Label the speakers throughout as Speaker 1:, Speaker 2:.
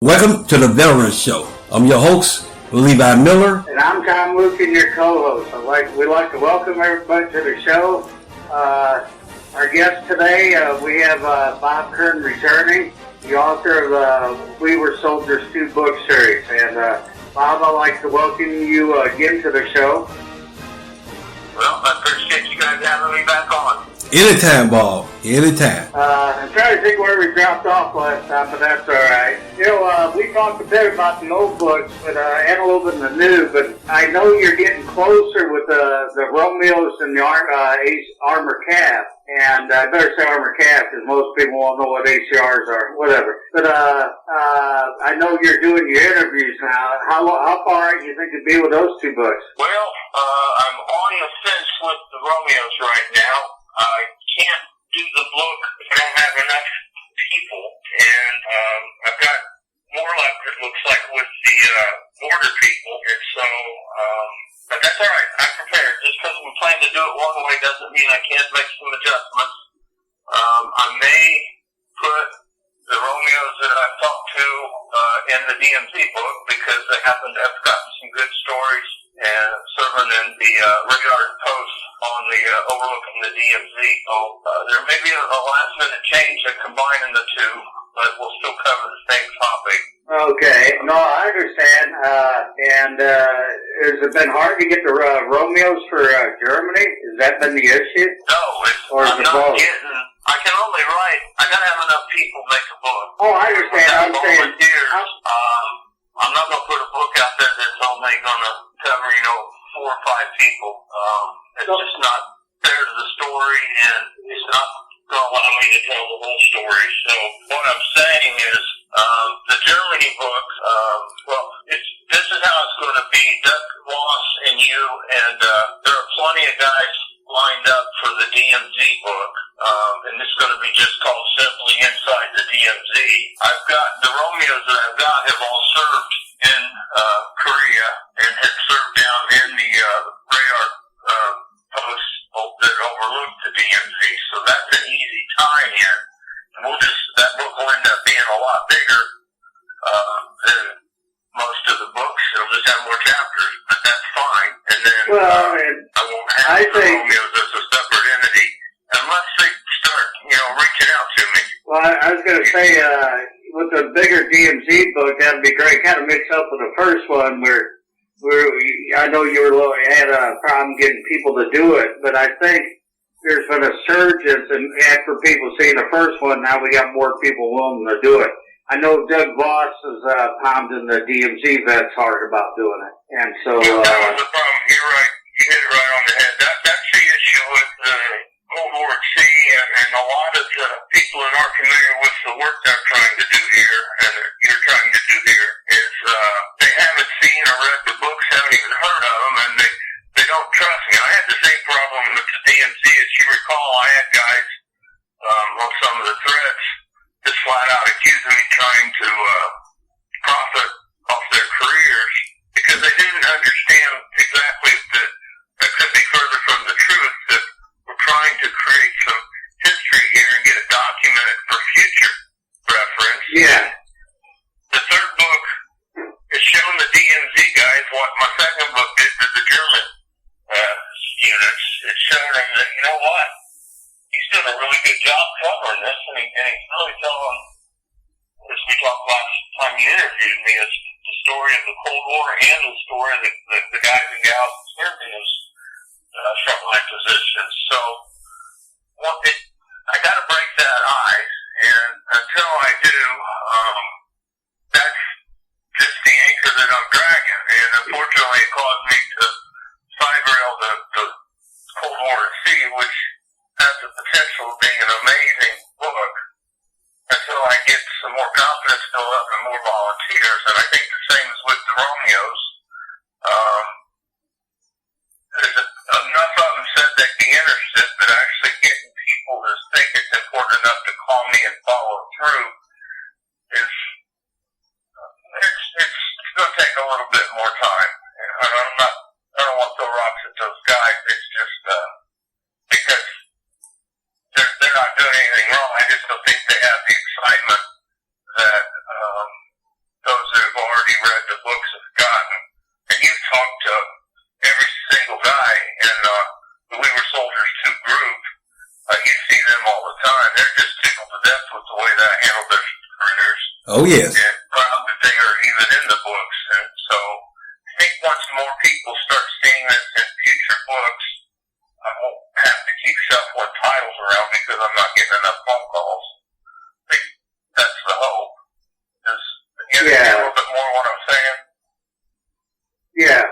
Speaker 1: Welcome to the Veterans Show. I'm your host, Levi Miller.
Speaker 2: And I'm Tom Lukin, your co-host. We'd like to welcome everybody to the show. Our guest today, we have Bob Kern returning, the author of We Were Soldiers 2 book series. And Bob, I'd like to welcome you again to the show.
Speaker 3: Well, I appreciate you guys having me back on.
Speaker 1: Anytime, Bob. Anytime.
Speaker 2: I'm trying to think where we dropped off last time, but that's all right. We talked a bit about the old books, but and a little bit in the new. But I know you're getting closer with the Romeos and the Armor Calf. And I better say Armor Calf because most people won't know what ACRs are, whatever. But I know you're doing your interviews now. How far out you think you'd be with those two books?
Speaker 3: Well, I'm on the fence with the Romeos right now. I can't do the book if I don't have enough people, and I've got more luck, it looks like, with the border people, and so, but that's all right. I'm prepared. Just because we plan to do it one way doesn't mean I can't make some adjustments. I may put the Romeos that I've talked to in the DMZ book because they happen to have gotten some good stories and serving in the radar post on the overlooking the DMZ. So there may be a last minute change in combining the two, but we'll still cover the same topic.
Speaker 2: Okay, no, I understand. And has it been hard to get the Romeos for Germany? Has that been the issue?
Speaker 3: No, I'm not
Speaker 2: both?
Speaker 3: getting. I can only write. I gotta have enough people to make a book.
Speaker 2: Oh, I understand. I'm saying.
Speaker 3: Volunteers. I'm not gonna put a book out there that's only gonna cover 4 or 5 people. It's just not fair to the story, and it's not gonna allow me to tell the whole story. So what I'm saying is, the Germany book. This is how it's going to be. Doug Voss and you, and there are plenty of guys lined up for the DMZ book, and it's going to be just called simply Inside the DMZ. I've got the Romeos that I've got have all served in Korea and have served down in the radar posts that overlook the DMZ, so that's an easy tie-in. And that book will end up being a lot bigger than most of the books. It'll just have more chapters, but that's fine. And then I won't have the Romeos as a separate entity unless they start, reaching out to me.
Speaker 2: Well, I was going to say, with the bigger DMZ book, that'd be great. Kind of mix up with the first one where I know you had a problem getting people to do it, but I think there's been a surge and after people seeing the first one, now we got more people willing to do it. I know Doug Voss is pounding the DMZ vets hard about doing it, and so
Speaker 3: that was the problem. You're right. You hit it right on the head. That's the issue with Cold War at Sea, and a lot of the people that aren't familiar with the work they're trying to do here, and that you're trying to do here, is they haven't seen or read the books, haven't even heard of them, and they don't trust me. I had the same problem with the DMZ. As you recall, I had guys on some of the threads just flat out accusing me trying to profit off their careers because they didn't understand exactly that could be further from the truth, that we're trying to create some history here and get it documented for future reference.
Speaker 2: yeah.
Speaker 3: The third book is showing the DMZ guys what my second book did to the German units. It showed them that, you know what, he's doing a really good job covering this, and he's really telling, as we talked last time you interviewed me, is the story of the Cold War and the story of the guys and gals that served in those frontline positions. So, I got to break that ice, and until I do, that's just the anchor that I'm dragging. And unfortunately, it caused me to side rail the Cold War at Sea, which has the potential of being an amazing book until I get some more confidence built up and more volunteers. And I think the same is with the Romeos. There's enough of them said they'd be interested, but actually getting people to think it's important enough to call me and follow through is it's going to take a little bit more time. And I don't want to throw rocks at those guys. It's just because they're not doing anything wrong. I just don't think they have the excitement that handle their critters.
Speaker 1: Oh, yes.
Speaker 3: And proud that they are even in the books. And so I think once more people start seeing this in future books, I won't have to keep shuffling titles around because I'm not getting enough phone calls. I think that's the hope. You understand a little bit more what I'm saying?
Speaker 2: Yeah.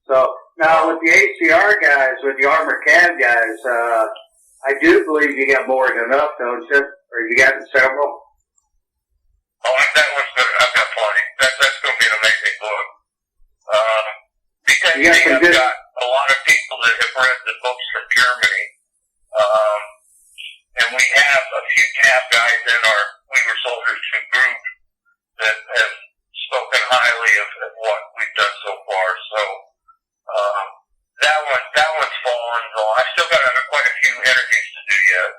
Speaker 2: So now with the ACR guys, with the Armor Cab guys, I do believe you got more than enough, don't you? Or you got several?
Speaker 3: Oh, that one's good. I've got plenty. That's going to be an amazing book. Because I've got a lot of people that have read the books from Germany. And we have a few cab guys in our We Were Soldiers 2 group that have spoken highly of what we've done so far. So, that one's fallen. So I still got quite a few interviews to do yet.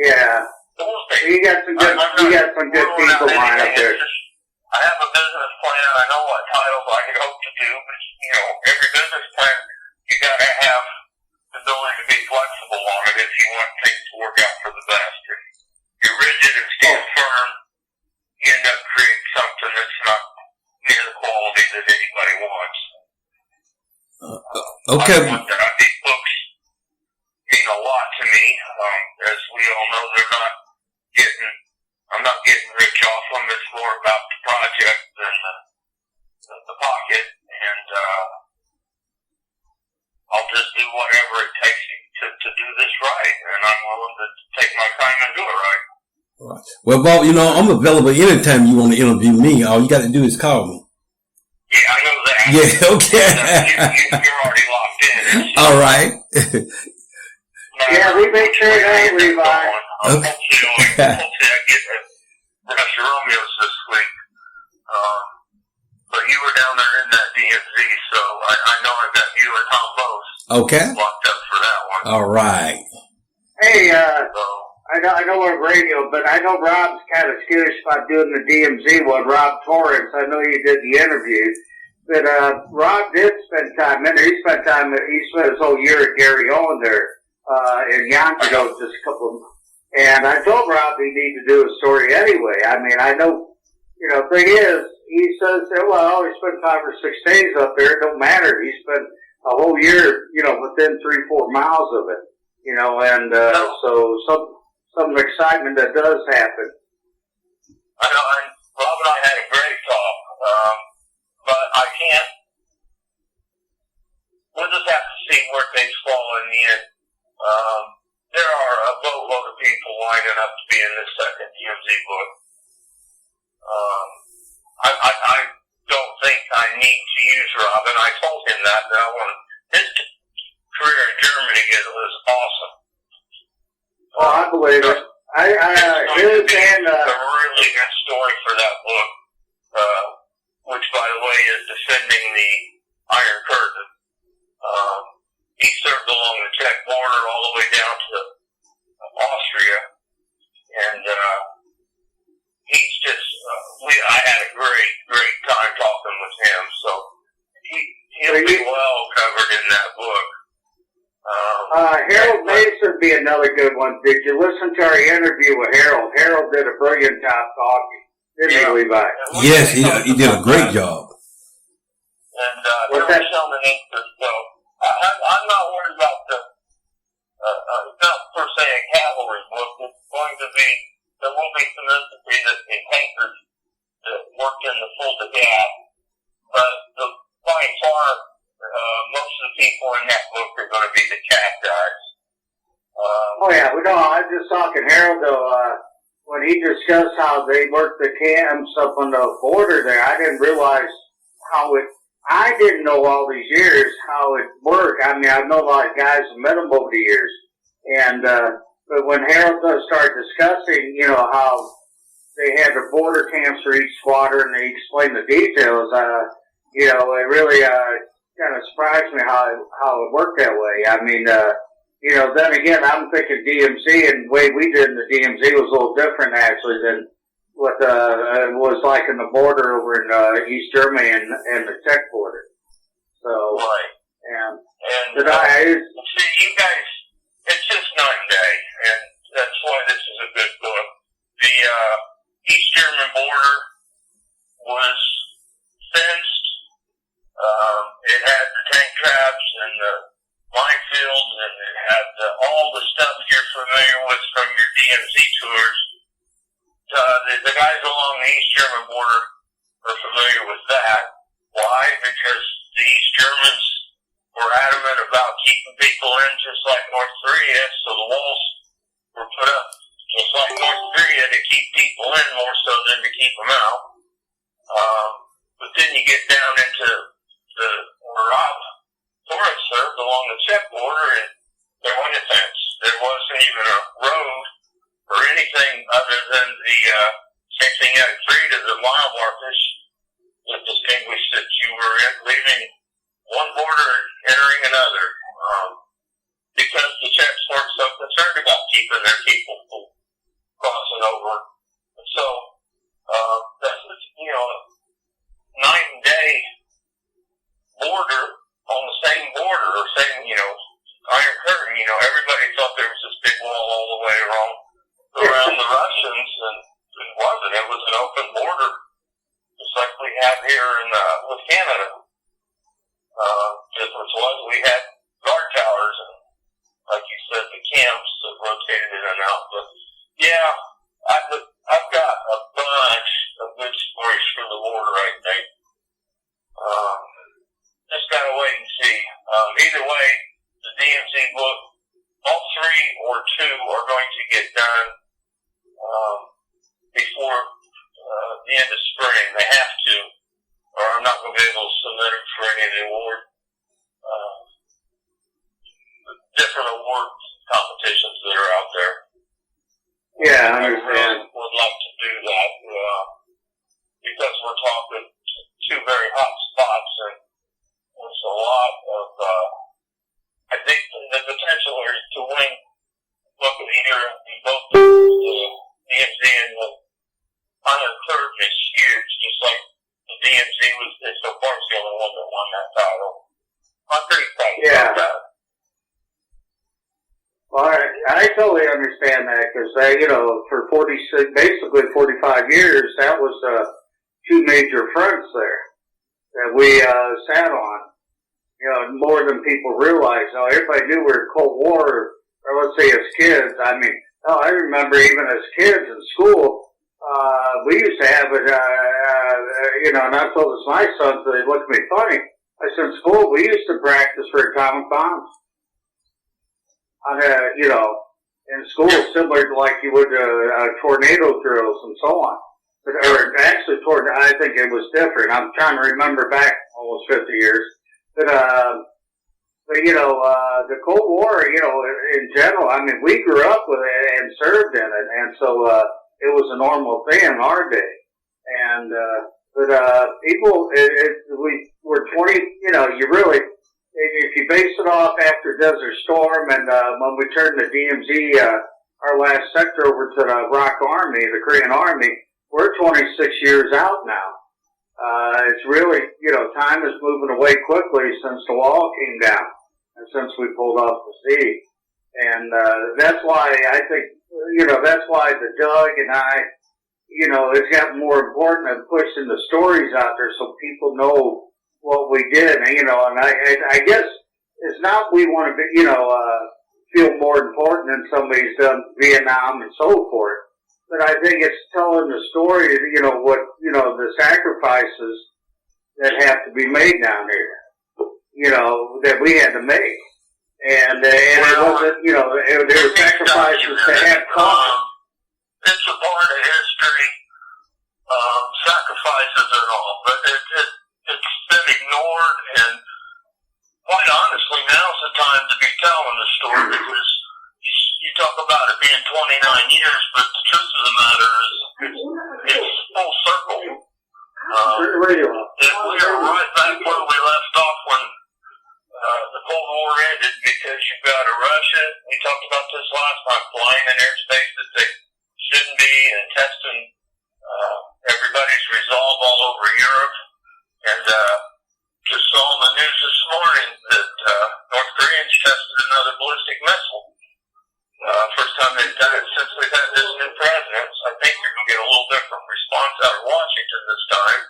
Speaker 2: Yeah.
Speaker 3: So we'll see.
Speaker 2: You got some good people lined up there.
Speaker 3: I have a business plan. I know what titles I could hope to do, but every business plan, you gotta have the ability to be flexible on it if you want things to work out for the best. If you're rigid and stand firm, you end up creating something that's not near the quality that anybody wants.
Speaker 1: Okay.
Speaker 3: These books mean a lot to me. As we all know, I'm not getting rich off them. It's more about the project than the pocket. And, I'll just do whatever it takes to do this right. And I'm willing to take my time and do it right.
Speaker 1: Right. Well, Bob, I'm available anytime you want to interview me. All you got to do is call me.
Speaker 3: Yeah, I know that.
Speaker 1: Yeah, okay.
Speaker 3: You're already locked in.
Speaker 1: All right.
Speaker 2: Yeah, we make sure that, Levi.
Speaker 3: Okay. Hopefully I get the rest of Romeo's this week. But you were down there in that DMZ, so I know I've got you and Tom both
Speaker 1: Okay.
Speaker 3: locked up for that one.
Speaker 1: All right.
Speaker 2: Hey, I know we're radio, but I know Rob's kind of skittish about doing the DMZ one. Rob Torrance, I know you did the interview, but Rob did spend time in there. He spent his whole year at Gary Owen there in Yonkers just a couple of months. And I told Rob he need to do a story anyway. I mean, I know, thing is, he says, well, he spent 5 or 6 days up there. It don't matter. He spent a whole year, within 3-4 miles of it, and so some excitement that does happen.
Speaker 3: I know, Rob and I had a great talk, but I can't. We'll just have to see where things fall in the end. There are a boatload of people lining up to be in this second DMZ book. I don't think I need to use Rob, and I told him that I want his career in Germany was awesome.
Speaker 2: Oh, I believe it.
Speaker 3: It's a really good story for that book, which, by the way, is defending the Iron Curtain. He served along the Czech border all the way down to Austria, and he's just. I had a great time talking with him, so he'll be well covered in that book.
Speaker 2: Harold Mason would be another good one. Did you listen to our interview with Harold? Harold did a brilliant job talking. Didn't he, Levi?
Speaker 1: Yes, he did a great job.
Speaker 3: And there was some interest, so I'm not worried about not per se a cavalry book. It's going to be, there will be some infantry that in tankers that worked in the full to gas, but by far, most of the people in that book are going to be the cat guys.
Speaker 2: I was just talking Harold though, when he discussed how they worked the camps up on the border there, I didn't realize I didn't know all these years how it worked. I mean, I've known a lot of guys who met them over the years. And, but when Harold does start discussing, how they had the border camps for each squadron and they explained the details, it really, kind of surprised me how it worked that way. I mean, then again, I'm thinking DMZ, and the way we did in the DMZ was a little different actually than what it was like in the border over in East Germany and the Czech border. So,
Speaker 3: right.
Speaker 2: And
Speaker 3: see, you guys, it's just night and day, and that's why this is a good book. was fenced. It had the tank traps and the minefields, and it had all the stuff you're familiar with from your DMZ tours. The guys along the East German border are familiar with that. Why? Because the East Germans were adamant about keeping people in just like North Korea, so the walls were put up just like North Korea to keep people in more so than to keep them out. But then you get down into the Rob Torres served along the Czech border, and there wasn't a fence. There wasn't even a road or anything other than the same thing at Frida, the mile markers that distinguished that you were leaving one border and entering another. Because the Czechs weren't so concerned about keeping their people from crossing over. So, that's, night and day border on the same border, or same, Iron Curtain, everybody thought there was this big wall all the way around the Russians, and it wasn't. It was an open border, just like we have here with Canada. Difference was we had guard towers and, like you said, the camps that rotated in and out. But yeah, I've got a bunch of good stories for the border, I think. Just gotta wait and see. Either way, the DMZ book, all 3 or 2 are going to get done before the end of spring. They have to, or I'm not going to be able to submit them for any of the award, different award competitions that are out there.
Speaker 2: Yeah, I
Speaker 3: I
Speaker 2: understand.
Speaker 3: really would like to do that because we're talking 2 very hot spots, and there's a lot of, I think the potential is to win Book of the Year in both the DMZ and the Iron Curtain is huge, just like the DMZ was, so far it's the only one that won that title. I'm pretty proud about that.
Speaker 2: Well, I totally understand that because, for basically 45 years, that was 2 major fronts there that we sat on. More than people realize. Everybody knew we were Cold War, or let's say as kids. I remember even as kids in school, we used to have it, and I told this to my sons, they looked at me funny. I said, in school, we used to practice for atomic bombs. In school, similar to like you would tornado drills and so on. Or actually, I think it was different. I'm trying to remember back almost 50 years. But the Cold War, in general, we grew up with it and served in it, and so it was a normal thing in our day. And people, we were 20. You really, if you base it off after Desert Storm, and when we turned the DMZ, our last sector over to the ROC Army, the Korean Army, we're 26 years out now. It's really, time is moving away quickly since the wall came down and since we pulled off the sea. And that's why I think, that's why the Doug and I, it's gotten more important than pushing the stories out there so people know what we did. And, and I guess it's not we want to be, feel more important than somebody's done Vietnam and so forth. But I think it's telling the story, what, the sacrifices that have to be made down there, that we had to make. And it wasn't, there were sacrifices to have come.
Speaker 3: It's a part of history, sacrifices and all, but it's been ignored, and quite honestly, now's the time to be telling the story, because you talk about it being 29 years, but the truth of the matter is it's full circle. We are right back where we left off when the Cold War ended, because you've got a Russia, we talked about this last time, flying in airspace that they shouldn't be, and testing everybody's resolve all over Europe. And just saw on the news this morning that North Koreans tested another ballistic missile. First time they've done it since we've had this new president. So I think you're going to get a little different response out of Washington this time.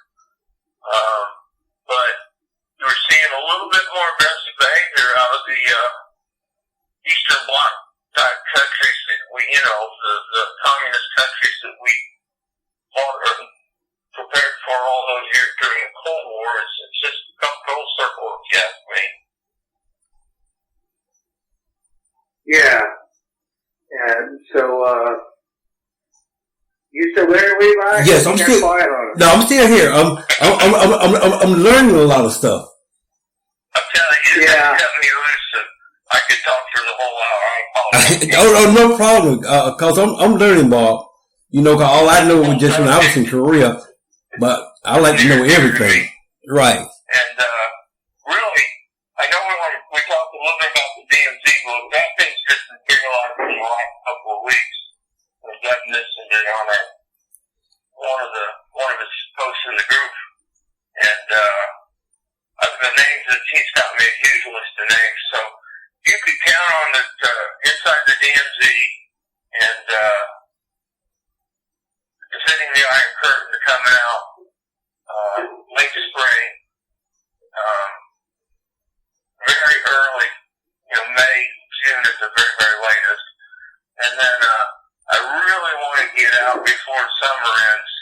Speaker 2: there, Levi?
Speaker 1: Yes, I'm still.
Speaker 2: Quiet on it.
Speaker 1: No, I'm still here. I'm learning a lot of stuff.
Speaker 3: I'm telling you,
Speaker 2: Yeah.
Speaker 3: cut me loose, and I could talk for the whole hour. I apologize.
Speaker 1: Oh, no problem. Cause I'm learning, Bob. You know, 'cause all I know was just when I was in Korea, but I like to know everything. Right.
Speaker 3: And really, I know we talked a little bit about the DMZ book. That thing's just materialized in the last couple of weeks. And Doug mentioned it on one of his posts in the group. And of the names that he's got me a huge list of names. So you could count on that inside the DMZ and defending the Iron Curtain coming out late spring, very early, May, June at the very, very latest. And then I really want to get out before summer ends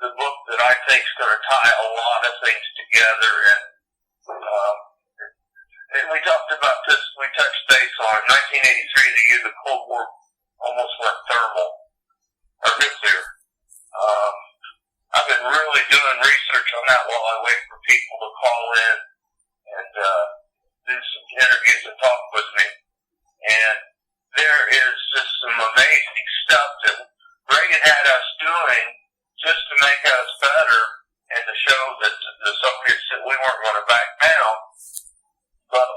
Speaker 3: the book that I think is going to tie a lot of things together. And we talked about this, we touched base on 1983, the year the Cold War almost went thermal, or nuclear. I've been really doing research on that while I wait for people to call in and do some interviews and talk with me. And there is just some amazing stuff that Reagan had us doing just to make us better and to show that the Soviets that we weren't going to back down. But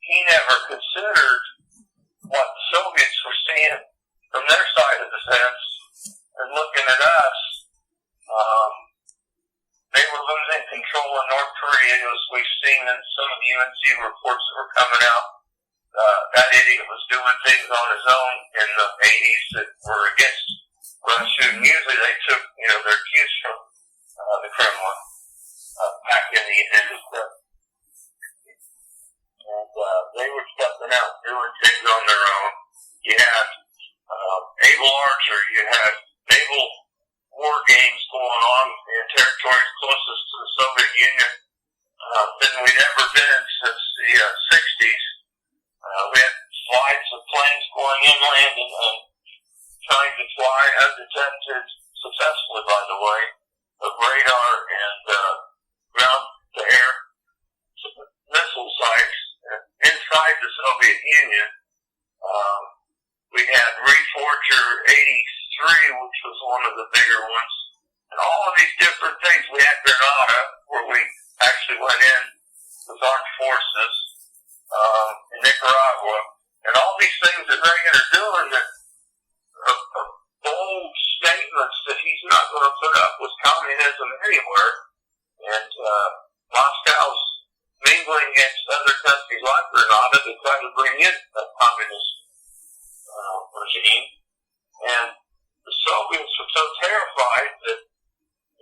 Speaker 3: he never considered what the Soviets were seeing from their side of the fence and looking at us. They were losing control in North Korea, as we've seen in some of the UNC reports that were coming out. That idiot was doing things on his own in the 80s that were against Russia, and usually they took, their cues from the Kremlin back in the end of the. And they were stepping out, doing things on their own. You had Able Archer, you had naval war games going on in territories closest to the Soviet Union than we'd ever been since the 60s. We had flights of planes going inland and trying to fly undetected, successfully by the way, of radar and ground-to-air missile sites inside the Soviet Union. We had Reforger 83, which was one of the bigger ones, and all of these different things. We had Grenada, where we actually went in with armed forces in Nicaragua, and all these things that Reagan are doing that are bold statements that he's not going to put up with communism anywhere, and Moscow's mingling against other countries like Grenada to try to bring in a communist regime. And the Soviets were so terrified that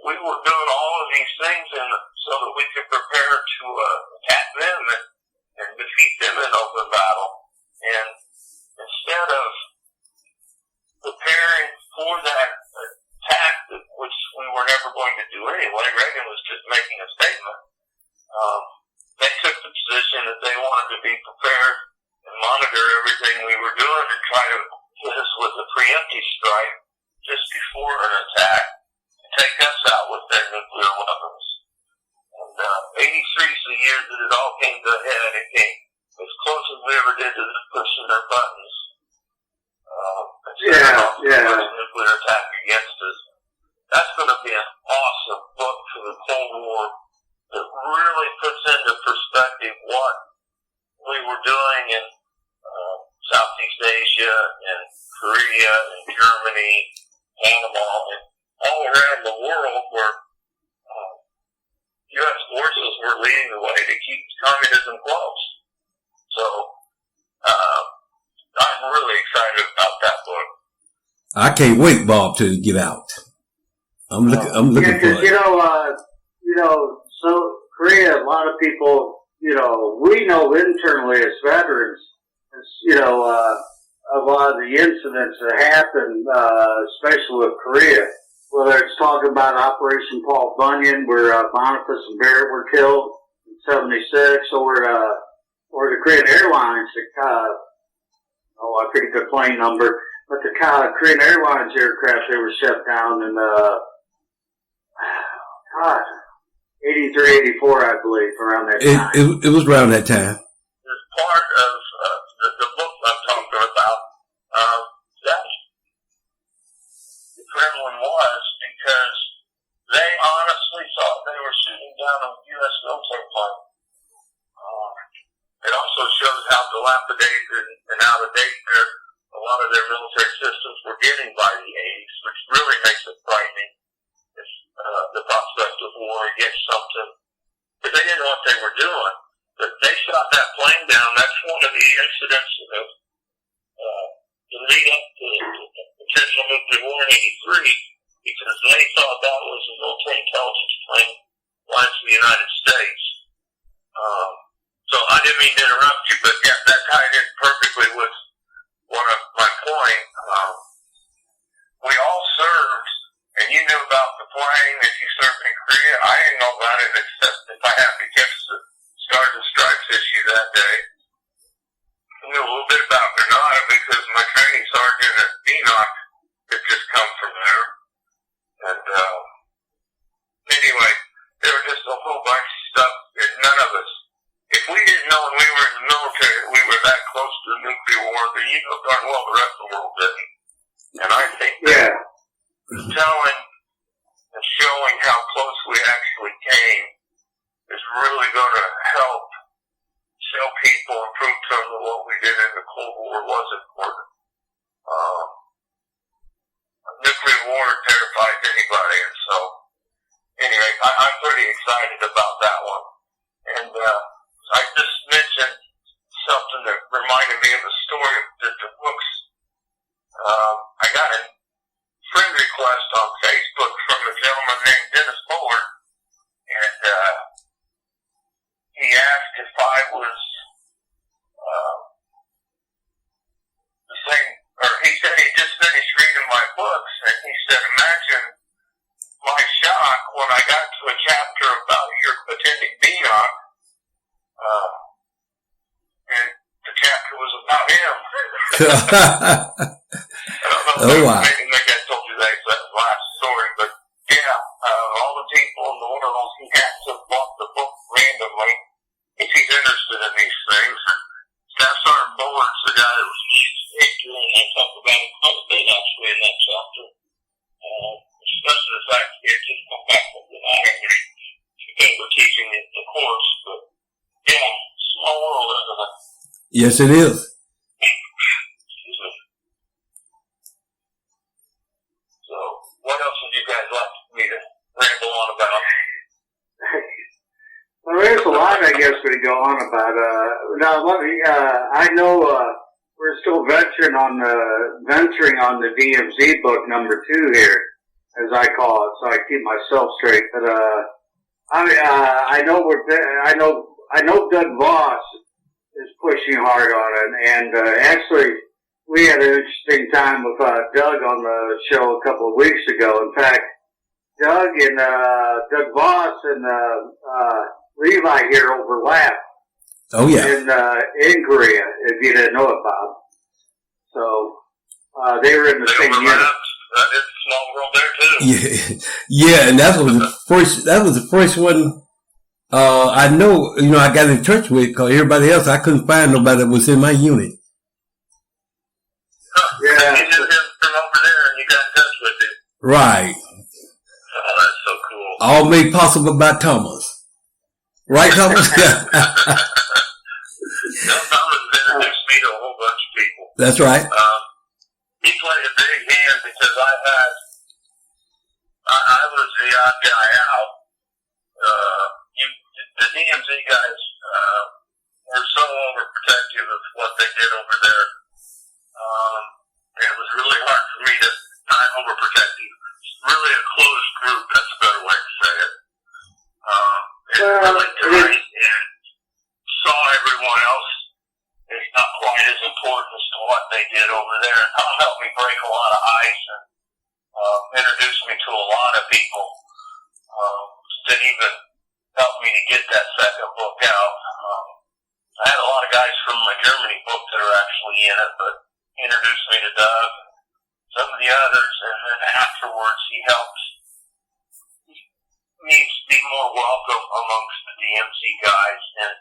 Speaker 3: we were doing all of these things so that we could prepare to attack them and defeat them in open battle. And instead of preparing for that attack, which we were never going to do anyway, Reagan was just making a statement. They took the position that they wanted to be prepared and monitor everything we were doing and try to hit us with a preemptive strike just before an attack and take us out with their nuclear weapons. And 83 is the year that it all came to a head. It came as close as we ever did to them pushing their buttons. Nuclear attack against us. That's going to be an awesome book for the Cold War that really puts into perspective what we were doing in Southeast Asia and Korea and Germany, Panama, and all around the world where U.S. forces were leading the way to keep communism close. So I'm really excited about that book.
Speaker 1: I can't wait, Bob, to get out. I'm looking for it.
Speaker 2: So Korea, a lot of people, we know internally as veterans, a lot of the incidents that happened, especially with Korea, whether it's talking about Operation Paul Bunyan, where Boniface and Barrett were killed in '76, or the Korean Airlines, I forget the plane number, but the Korean Airlines aircraft, they were shut down in, 83, 84, I believe, around that time.
Speaker 1: It was around that time.
Speaker 3: As part of the book I'm talking about, that the Kremlin was because they honestly thought they were shooting down a U.S. military plane. It also shows how dilapidated and out of date a lot of their military systems were getting by the 80s, which really makes it frightening. The prospect of war against something, but they didn't know what they were doing. But they shot that plane down. That's one of the incidents of the lead up to the potential nuclear war in '83, because they thought that was a military intelligence plane flying to the United States. So I didn't mean to interrupt you, but yeah, that tied in perfectly with one of my point. We all served. And you knew about the plane if you served in Korea. I didn't know about it except if I happened to catch the Stars and Stripes issue that day. I knew a little bit about Grenada because my training sergeant at Enoch had just come from there. And anyway, there was just a whole bunch of stuff that none of us, if we didn't know when we were in the military that we were that close to a nuclear war, then you know darn well the rest of the world didn't. And I think that telling and showing how close we actually came is really going to help show people and prove to them that what we did in the Cold War was important. Nuclear war terrifies anybody, and so anyway, I'm pretty excited about that one. And I just mentioned something that reminded me of a story that the books. I got a friend request on Facebook from a gentleman named Dennis Bullard, and he asked if I was the same, or he said he just finished reading my books, and he said, imagine my shock when I got to a chapter about your attending BNOC, and the chapter was about him. I don't know
Speaker 1: wow.
Speaker 3: Maybe I told you that last story, but yeah, all the people in the world, he has to bought the book randomly if he's interested in these things. Staff Sergeant Bullard's the guy that was history, and I talked about him quite a bit actually in that chapter. Especially the fact that he had just come back from the Navy when we're teaching the course, but yeah, small world, isn't it?
Speaker 1: Yes, it is.
Speaker 3: What else would you guys like me to ramble on about?
Speaker 2: Well, there's a lot, I guess, we go on about. Now, let me. I know we're still venturing on the DMZ book number 2 here, as I call it, so I keep myself straight. But I know Doug Voss is pushing hard on it, and actually. We had an interesting time with Doug on the show a couple of weeks ago. In fact, Doug Voss and Levi here overlap.
Speaker 1: Oh yeah.
Speaker 2: In Korea, if you didn't know it, Bob. So they were in the same unit.
Speaker 3: It's a small world there too.
Speaker 1: Yeah, and that was the first one. I know, I got in touch with because everybody else I couldn't find nobody that was in my unit.
Speaker 2: Yeah.
Speaker 3: You knew him from over there and you got in touch with him.
Speaker 1: Right.
Speaker 3: Oh, that's so cool.
Speaker 1: All made possible by Thomas. Right, Thomas?
Speaker 3: Thomas introduced me to a whole bunch of people.
Speaker 1: That's right.
Speaker 3: He played a big hand because I was the odd guy out. The DMZ guys were so overprotective of what they did over there. It was really hard for me to not overprotective. Really a closed group, that's a better way to say it. It's really tight and saw everyone else is not quite as important as to what they did over there. And Tom helped me break a lot of ice and introduced me to a lot of people that even helped me to get that second book out. I had a lot of guys from my Germany book that are actually in it, but introduced me to Doug. afterwards, he helps. He needs to be more welcome amongst the DMZ guys. And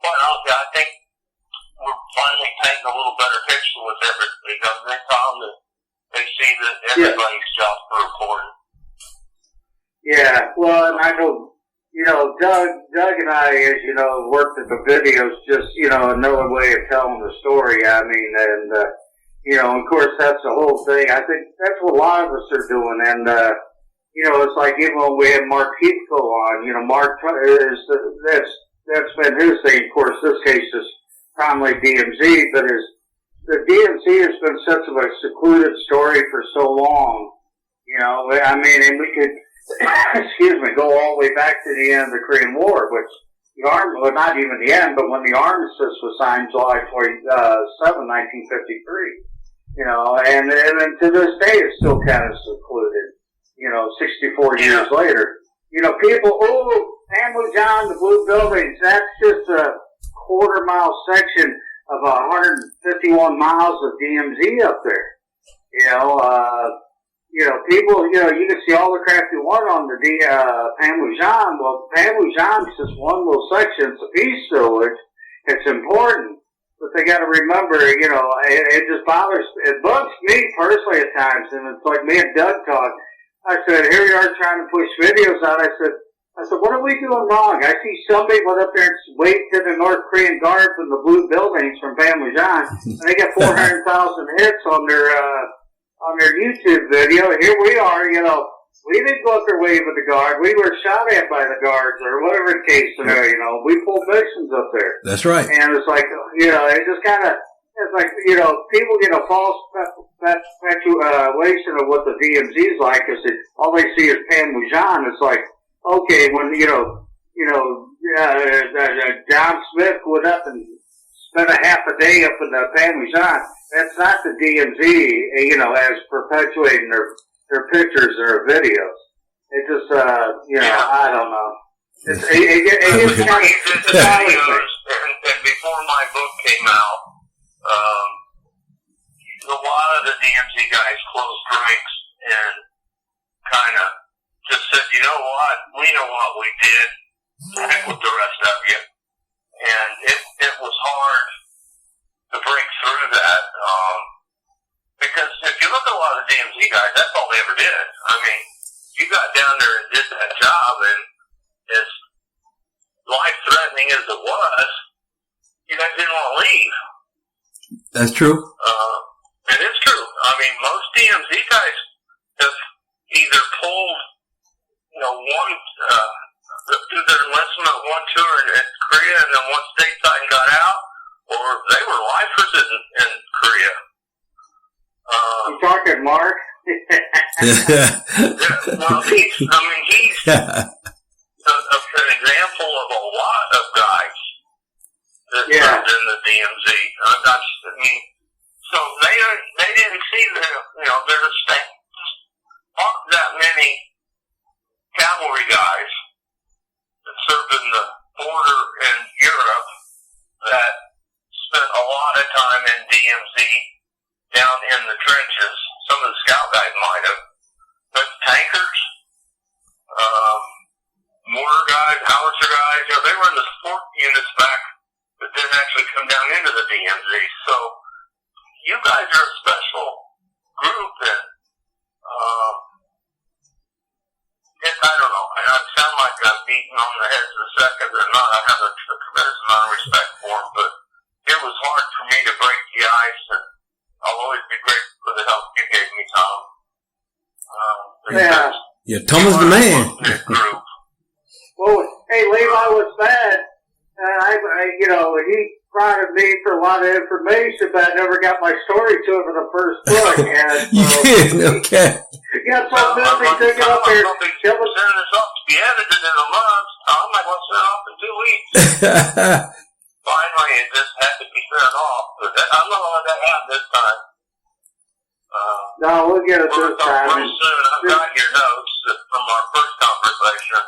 Speaker 3: quite honestly, I think we're finally painting a little better picture with everybody. Doesn't it, Tom? That they see that everybody's jobs are important.
Speaker 2: Yeah, well, and I know, Doug and I, as you know, worked at the videos, just, another way of telling the story. I mean, and, of course, that's the whole thing. I think that's what a lot of us are doing. And, it's like even when we had Mark Heathco on, Mark that's been his thing. Of course, this case is primarily DMZ, but the DMZ has been such of a secluded story for so long. And we could, go all the way back to the end of the Korean War, which not even the end, but when the armistice was signed July 27, 1953. And then to this day it's still kind of secluded, 64 years later. People, Panmunjom, the Blue Buildings, that's just a quarter-mile section of 151 miles of DMZ up there. People, you can see all the crap you want on the Panmunjom. Well, Panmunjom is just one little section. It's a peace village. It's important. But they got to remember, it just it bugs me personally at times. And it's like me and Doug talk. I said, here we are trying to push videos out. I said, what are we doing wrong? I see somebody went up there and waved to the North Korean Guard from the Blue Buildings from Panmunjom, and they got 400,000 hits on their YouTube video. Here we are, we didn't go up there waving the guard. We were shot at by the guards or whatever the case scenario, we pulled missions up there.
Speaker 1: That's right.
Speaker 2: And it's like, it just kind of, it's like, people get a false perpetuation of what the DMZ is like because all they see is Panmunjom. It's like, okay, when, John Smith went up and spent a half a day up in the Panmunjom, that's not the DMZ, as perpetuating their pictures or videos. It just, I don't know. It gets kind of
Speaker 3: and before my book came out, a lot of the DMZ guys closed ranks and kind of just said, you know what, we know what we did, heck with the rest of you. And it was hard to break through that, because if you look at a lot of the DMZ guys, that's all they ever did. I mean, you got down there and did that job, and as life-threatening as it was, you guys didn't want to leave.
Speaker 1: That's true.
Speaker 3: It is true. I mean, most DMZ guys have either pulled, through their enlistment one tour in Korea and then one stateside and got out, or they were lifers in Korea.
Speaker 2: You talking, Mark?
Speaker 3: Well, he's an example of a lot of guys that served in the DMZ. So they didn't see there's aren't that many cavalry guys that served in the border in Europe that spent a lot of time in DMZ down in the trenches. Some of the scout guys might have, but tankers, mortar guys, howitzer guys, they were in the support units back, but didn't actually come down into the DMZ. So you guys are a special group, and I don't know. I sound like I'm beating on the heads of the second. They're not. I have a tremendous amount of respect for them, but it was hard for me to break the ice, and I'll always be grateful for the help you gave me, Tom.
Speaker 1: Yeah, Tom is the man.
Speaker 2: Well, hey, Levi was bad. He prodded me for a lot of information, but I never got my story to him in the first book. And,
Speaker 1: you did? Okay.
Speaker 2: He got so busy taking up there.
Speaker 3: I'll be sending this up to be edited in a month. I'm not going to send it off in 2 weeks. Finally, it just had to be sent off. But I'm not going to let that happen this time.
Speaker 2: No, we'll get it this time.
Speaker 3: Pretty soon. I've got your notes from our first conversation.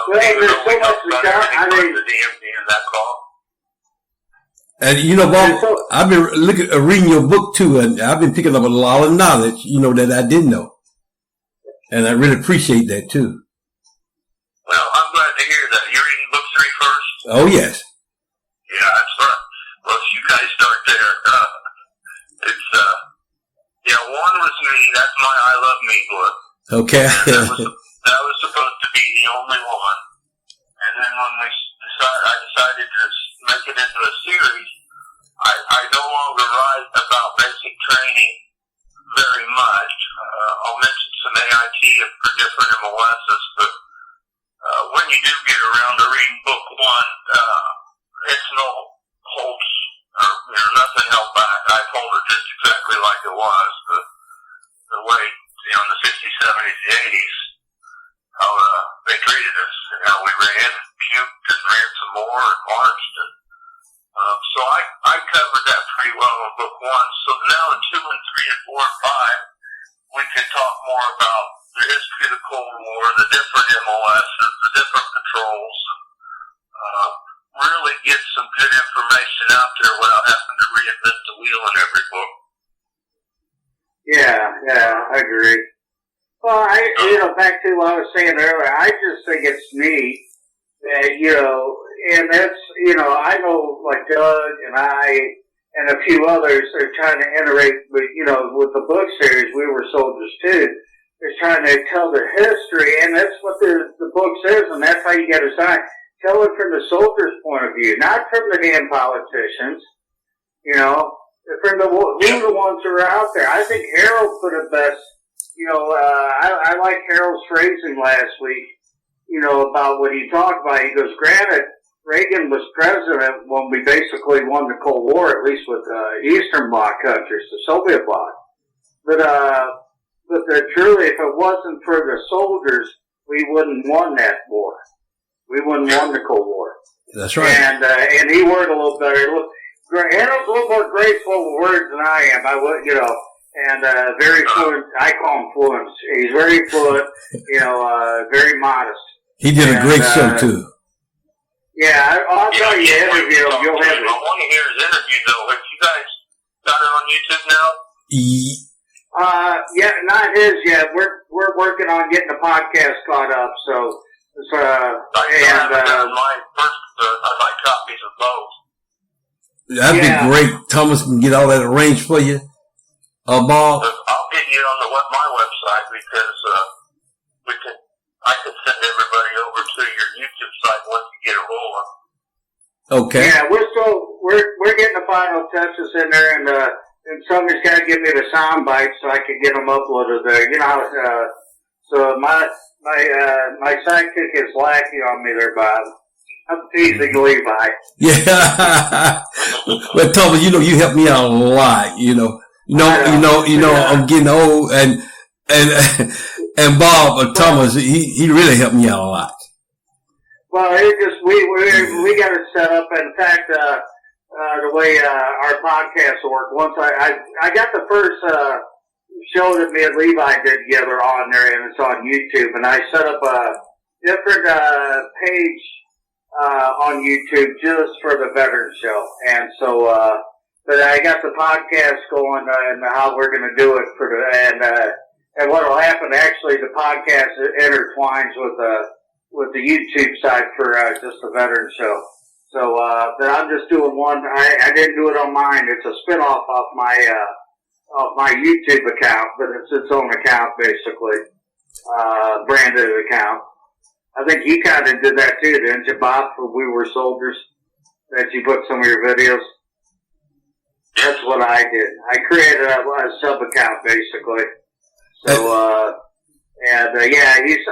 Speaker 2: Well, there's so much to count. I mean,
Speaker 3: the DMZ in that call.
Speaker 1: And Bob, I've been reading your book too, and I've been picking up a lot of knowledge, that I didn't know, and I really appreciate that too.
Speaker 3: Well, I'm glad to hear that. You're reading book 3 first?
Speaker 1: Oh yes.
Speaker 3: Yeah, that's right. Well, you guys start there. It's 1 was me. That's my I Love Me book.
Speaker 1: Okay.
Speaker 3: That was supposed to be the only one, and then when I decided to make it into a series. I no longer write about basic training very much. I'll mention some AIT for different MOSs, but when you do get around to reading book 1, it's no holds or nothing held back. I told it just exactly like it was. The way in the 60s, 70s, the 80s, how they treated us, and how we ran and puked and ran some more and marched and so I covered that pretty well in book 1. So now in 2 and 3 and 4 and 5, we can talk more about the history of the Cold War, the different MOSs, the different patrols, really get some good information out there without having to reinvent the wheel in every book.
Speaker 2: Yeah, I agree. Well, back to what I was saying earlier, I just think it's neat that, and that's, I know like Doug and I and a few others are trying to iterate, with the book series, We Were Soldiers Too. They're trying to tell their history, and that's what the book says, and that's how you get it signed. Tell it from the soldier's point of view, not from the damn politicians, from the ones who are out there. I think Harold put it best, I like Harold's phrasing last week, about what he talked about. He goes, granted, Reagan was president when we basically won the Cold War, at least with Eastern Bloc countries, the Soviet bloc. But truly, if it wasn't for the soldiers, we wouldn't won that war. We wouldn't won the Cold War.
Speaker 1: That's right.
Speaker 2: And he worded a little better. Harold's a little more graceful with words than I am. And very fluent. I call him fluent. He's very fluent. Very modest.
Speaker 1: He did a great show too.
Speaker 2: Yeah, I'll tell you the interview. You'll have it.
Speaker 3: I want to hear his interview though. Have you guys got it on YouTube now?
Speaker 2: Yeah, not his yet. We're working on getting the podcast caught up. So,
Speaker 3: I'd like copies of both.
Speaker 1: That'd be great. Thomas can get all that arranged for you. Bob.
Speaker 3: I'll get you on my website because I can send everybody over to your YouTube site once you get it rolling. Okay.
Speaker 2: Yeah, we're getting the final touches in there, and somebody's got to give me the sound bites so I can get them uploaded there. So my sidekick is lacking on me there, Bob. I'm teasing Levi.
Speaker 1: Yeah. Well, Thomas, you helped me out a lot. I'm getting old, and Bob Thomas, he really helped me out a lot.
Speaker 2: Well, we got it set up. In fact, the way our podcasts work. Once I got the first show that me and Levi did together on there, and it's on YouTube. And I set up a different page on YouTube just for the veteran show. And so, but I got the podcast going and how we're going to do it and what will happen. Actually, the podcast intertwines with the YouTube side for just the veteran show. So, but I'm just doing one. I didn't do it on mine. It's a spinoff off my YouTube account, but it's its own account basically, branded account. I think you kind of did that too, didn't you, Bob? For We Were Soldiers, that you put some of your videos. That's what I did. I created a sub account basically. So,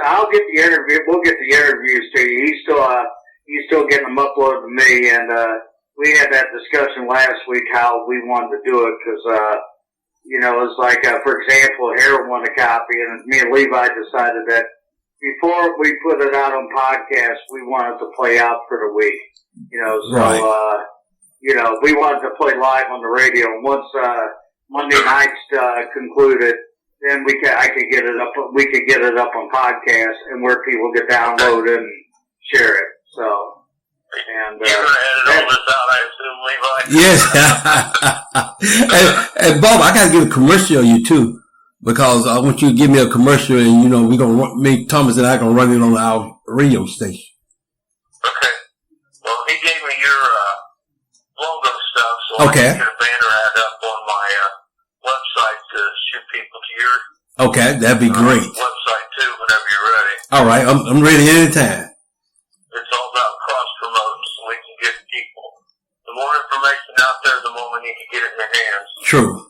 Speaker 2: I'll get the interview. We'll get the interviews to you. He's still getting them uploaded to me, and we had that discussion last week how we wanted to do it because, it's like, for example, Harold wanted a copy, and me and Levi decided that before we put it out on podcast, we wanted to play out for the week.
Speaker 1: Right.
Speaker 2: We wanted to play live on the radio, and once Monday nights concluded, then we could get it up. We could get it up on podcast and where people could download it and share it. So, And
Speaker 3: you're going to edit all this out, I assume, Levi?
Speaker 1: Yes. and Bob, I got to give a commercial on you too, because I want you to give me a commercial, and we're gonna me, Thomas and I gonna run it on our radio station.
Speaker 3: Okay. Well, he gave me your logo stuff, so I can get a banner ad up on my website to shoot people to your
Speaker 1: Okay, that'd be great.
Speaker 3: Website too, whenever you're ready.
Speaker 1: All right, I'm ready anytime.
Speaker 3: It's all about cross promoting, so we can get people. The more information out there, the more we need to get it in their hands.
Speaker 1: True.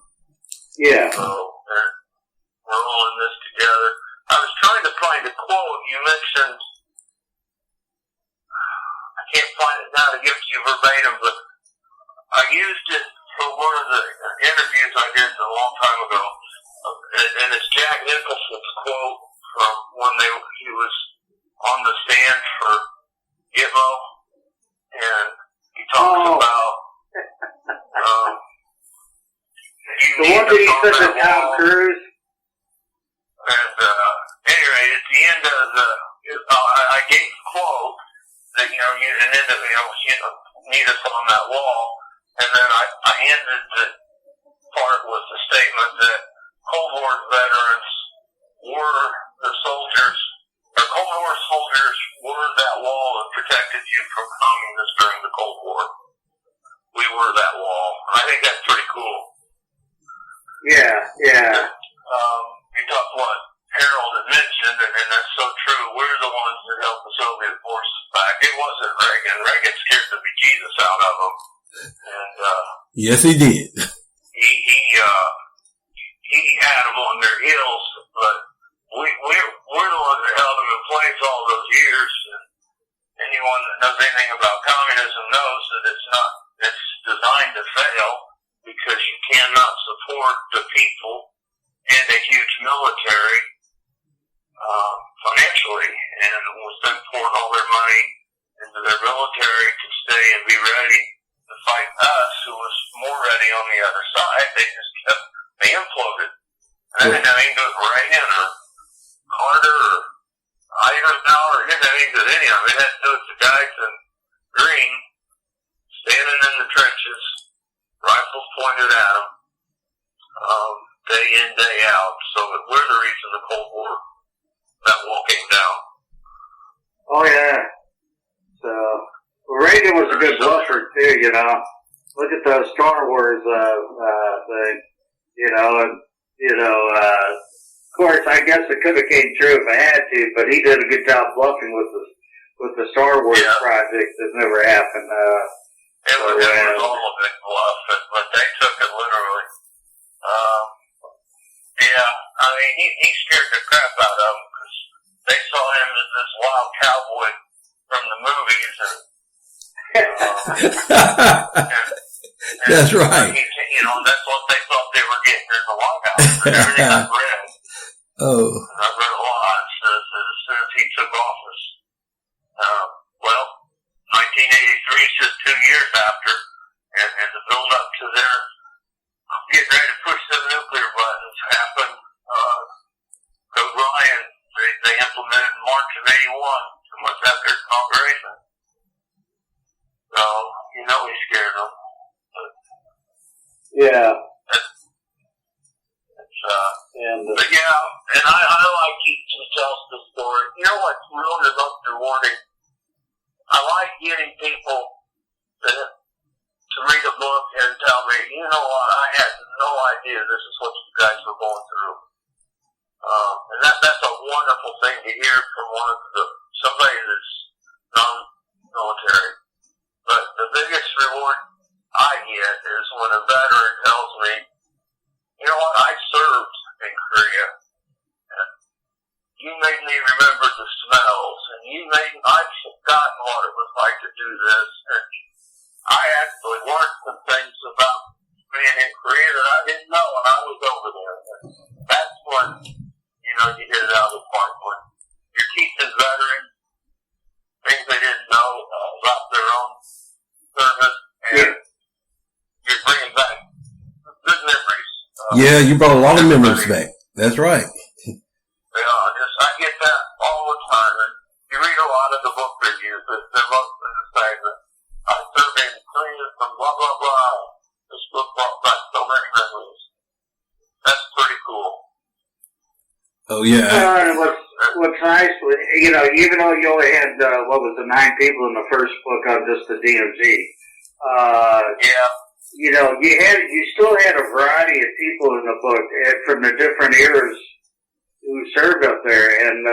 Speaker 2: Yeah.
Speaker 3: So we're all in this together. I was trying to find a quote you mentioned. I can't find it now to give it to you verbatim, but I used it for one of the interviews I did a long time ago. And it's Jack Nicholson's quote from when he was on the stand for Gitmo, and he talks about
Speaker 2: the one that he said to Tom Cruise.
Speaker 3: And anyway, at the end of I gave the quote that you need us on that wall, and then I ended the part with the statement that Cold War veterans were the soldiers, or Cold War soldiers were that wall that protected you from communists during the Cold War. We were that wall. I think that's pretty cool.
Speaker 2: Yeah, yeah.
Speaker 3: You talked what Harold had mentioned, and that's so true. We're the ones that helped the Soviet forces back. It wasn't Reagan. Reagan scared the bejesus out of them. And
Speaker 1: yes, he did.
Speaker 3: He had them on their heels, but we're the ones that held them in place all those years. And anyone that knows anything about communism knows that it's designed to fail because you cannot support the people and a huge military financially, and with them pouring all their money into their military to stay and be ready to fight us, who was more ready on the other side. They imploded. And that didn't have anything to do with Reagan or Carter or Eisenhower. It didn't have anything to do with any of them. It had to do with the guys in green standing in the trenches, rifles pointed at them, day in, day out. So we're the reason the Cold War, that wall came down.
Speaker 2: Oh, yeah. So, Reagan was a good bluffer, too, Look at the Star Wars, of course, I guess it could have came true if I had to, but he did a good job bluffing with the Star Wars project that never happened.
Speaker 3: It was all a big bluff, but they took it literally. I mean, he scared the crap out of them because they saw him as this wild cowboy from the movies, and
Speaker 1: that's right.
Speaker 3: That's what they thought they were getting in the White House. And everything I've read.
Speaker 1: Oh.
Speaker 3: I've read a lot as soon as he took office. 1983 is just 2 years after, and the build up to their getting ready to push the nuclear buttons happened. Code Ryan, they implemented in March of 81, 2 months after his inauguration. So, he scared them.
Speaker 2: Yeah.
Speaker 3: But yeah, and I like he tells the story. You know what's really the most rewarding? I like getting people to read a book and tell me, you know what, I had no idea this is what you guys were going through. And that's a wonderful thing to hear from somebody that's non-military. But the biggest reward I get is when a veteran tells me, you know what, I served in Korea. You made me remember the smells, and I've forgotten what it was like to do this. And I actually learned some things about being in Korea that I didn't know when I was over there. And that's when, you hit it out of the park, when you're teaching veterans things they didn't know about their own service, and you're bringing back good memories.
Speaker 1: Yeah, you brought a lot of memories back. That's right.
Speaker 3: I get that all the time. And you read a lot of the book reviews. They're mostly the same. I surveyed cleaners from blah, blah, blah. This book brought back so many memories. That's pretty cool.
Speaker 1: Oh, yeah.
Speaker 2: And what's nice, even though you only had, 9 people in the first book on just the DMZ,
Speaker 3: yeah.
Speaker 2: You still had a variety of people in the book from the different eras who served up there, and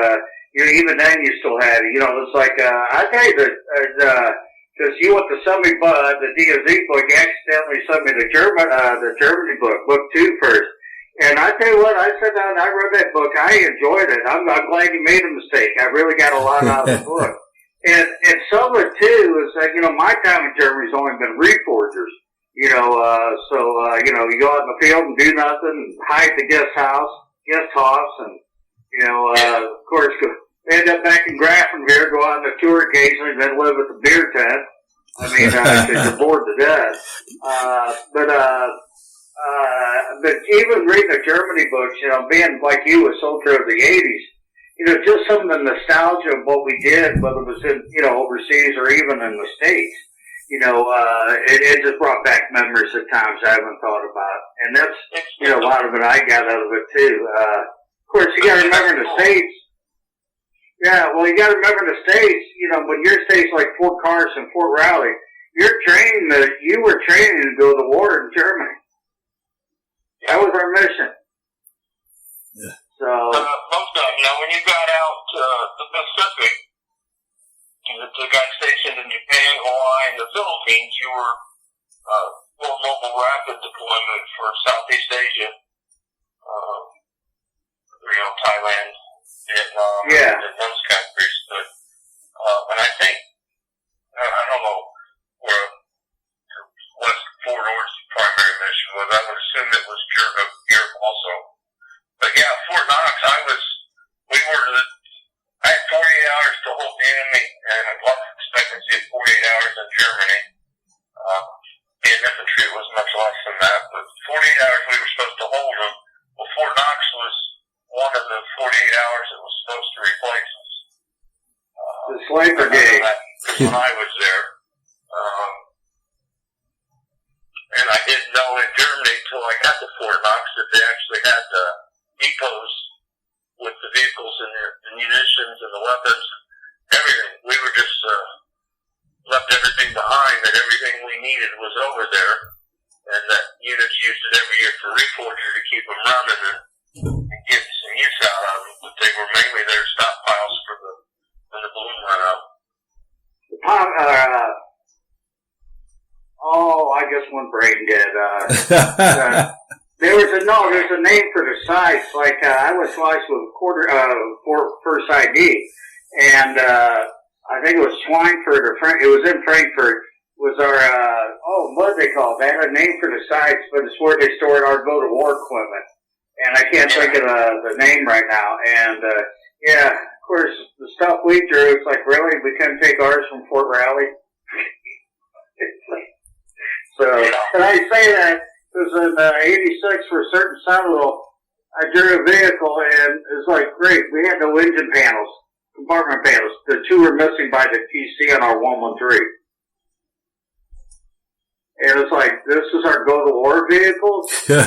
Speaker 2: even then you still had, it's like I tell you that because you went to send me the DMZ book, you accidentally sent me the Germany book 2 first, and I tell you what, I sat down and I read that book, I enjoyed it. I'm glad you made a mistake. I really got a lot out of the book, and some of it too is that my time in Germany's only been reforgers. You go out in the field and do nothing, and hide the guest house, and, of course, end up back in Grafenwehr, go out on a tour occasionally, and then live at the beer tent. I mean, because you're bored to death. But even reading the Germany books, being like you, a soldier of the 80s, just some of the nostalgia of what we did, whether it was in, overseas or even in the States. It just brought back memories of times I haven't thought about. And that's, a lot of it I got out of it too. Of course, you gotta remember in the States. Yeah, well, you gotta remember in the States, when your states like Fort Carson, Fort Riley, you were training to go to war in Germany. That was our mission.
Speaker 1: Yeah.
Speaker 2: So.
Speaker 3: Most of them, when you got out, the Pacific, the guy stationed in Japan, Hawaii, and the Philippines, you were for mobile rapid deployment for Southeast Asia, Thailand, Vietnam, and those countries. But, and I think, I don't know where West Fort Ord's primary mission was. I would assume it was Europe also. But yeah, Fort Knox, I had 48 hours to hold the enemy, and life expectancy of 48 hours in Germany. In infantry, it was much less than that, but 48 hours we were supposed to hold them. Well, Fort Knox was one of the 48 hours that was supposed to replace us.
Speaker 2: The Slave Brigade.
Speaker 3: When I was there. And I didn't know in Germany until I got to Fort Knox that they actually had depots with the vehicles and the munitions and the weapons, everything. We were just left everything behind, that everything we needed was over there, and that units used it every year for reforger to keep them running and get some use out of them, but they were mainly their stockpiles for when the balloon went up.
Speaker 2: I just went brain dead. There's a name for the sites. Like I was sliced with first ID, and I think it was Schweinfurt or it was in Frankfurt. Was our what do they call it? They had a name for the sites, but it's where they stored our go to war equipment. And I can't think of the name right now. And of course, the stuff we drew, it's like, really, we couldn't take ours from Fort Riley. So, and I say that because in '86 for a certain Sentinel, I drew a vehicle and it was like, great, we had no engine panels, compartment panels. The 2 were missing by the PC on our 113. And it's like, this is our go-to-war vehicle. So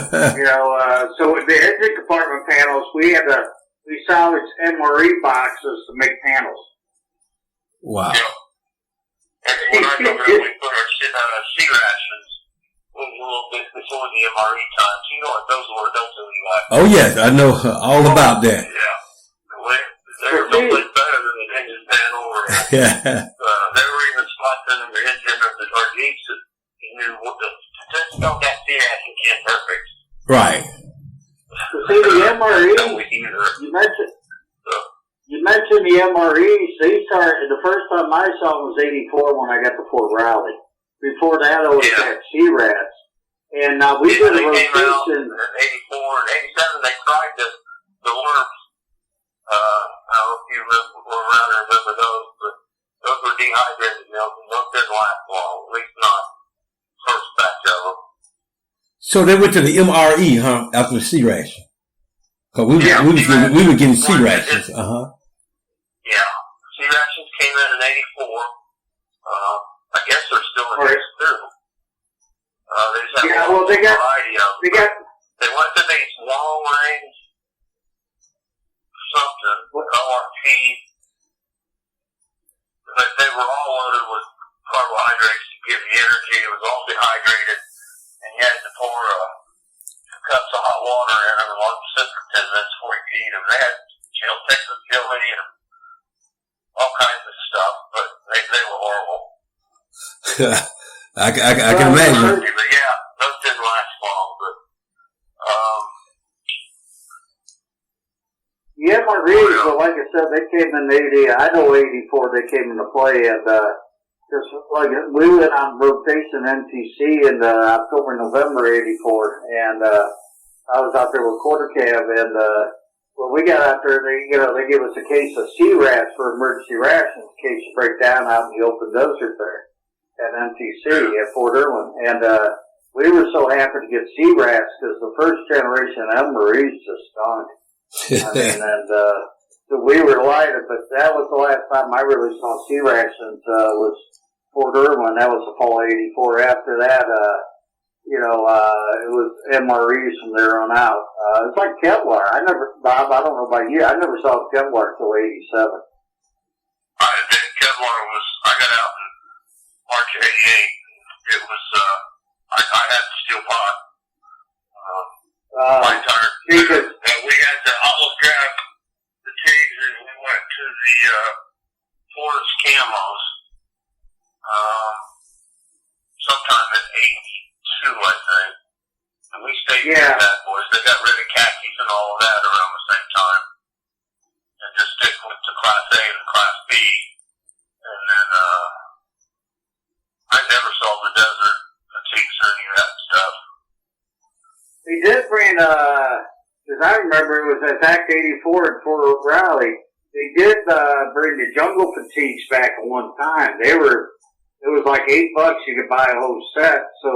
Speaker 2: with the engine compartment panels, we salvaged MRE boxes to make panels.
Speaker 1: Wow.
Speaker 3: Yeah. And when I go there, we put our sea rations a little bit before the MRE times. You know what those were, don't you, guys?
Speaker 1: Oh, yes. I know all about that.
Speaker 3: Yeah. They were no place better than an engine panel. They were even spotted in the engine of our Jeeps that you knew what the potential of that sea ration came perfect.
Speaker 1: Right.
Speaker 2: See, the MRE, you mentioned the MREs. The first time I saw them was '84 when I got to Fort Riley. Before that, I was at C-Rats. And we did a rotation.
Speaker 3: In '84 and '87, they tried the worms. I don't know if you were around and remember those, but those were dehydrated milk, and those didn't last long, at least not first batch of them.
Speaker 1: So they went to the MRE, huh, after the C-Ration? Because we were getting C-Rations,
Speaker 3: Yeah. C-Rations came in 84. I guess they're still in this too. They just have a variety of them. They went to these long range something, LRT. But they were all loaded with carbohydrates to give you energy. It was all dehydrated, and you had to pour 2 cups of hot water in them and let them sit for 10 minutes before you eat them. They had Texas chili and all kinds of stuff, but they were horrible.
Speaker 1: I can imagine.
Speaker 3: But yeah, those didn't last long. But
Speaker 2: yeah, my readers, but like I said, they came in 80. I know 84. They came into play, and just like we went on rotation NTC in October, November '84, and I was out there with Quarter Cab, and when we got out there, they gave us a case of C-Rats for emergency rations in case you break down out in the open desert there at NTC at Fort Irwin. And we were so happy to get C-Rats because the first generation of MREs just stunk. I mean, and so we were delighted, but that was the last time I really saw C-Rations was Fort Irwin. That was the fall of '84. After that, it was MREs from there on out. It's like Kevlar. Bob, I don't know about you, I never saw Kevlar till '87.
Speaker 3: Kevlar was, I got out in March of '88. It was, I had the steel pot. My entire, and we had the olive drab, the tags, and we went to the, Forest Camos, sometime in '82, I think. And we stayed near that, boys. They got rid of khakis and all of that around the same time. And just stick with the Class A and Class B. And then, I never saw the desert fatigues or any of that stuff.
Speaker 2: They did bring, because I remember it was Attack 84 at Fort Riley. They did bring the jungle fatigues back at one time. It was like $8 you could buy a whole set. So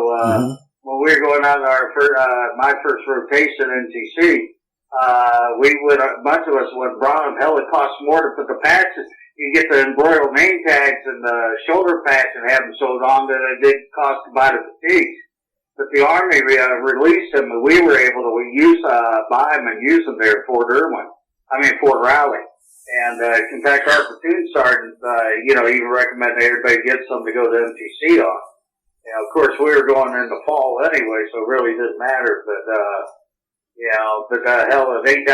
Speaker 2: when we were going on my first rotation in NTC, a bunch of us went brown. Hell, it cost more to put the patches. You get the embroidered name tags and the shoulder patch and have them sewed on than it did cost to buy the fatigues. But the Army released them, and we were able to buy them and use them there at Fort Riley. And in fact, our platoon sergeant, even recommended everybody get some to go to MTC on. Of course, we were going in the fall anyway, so it really didn't matter. But hell, at $8 a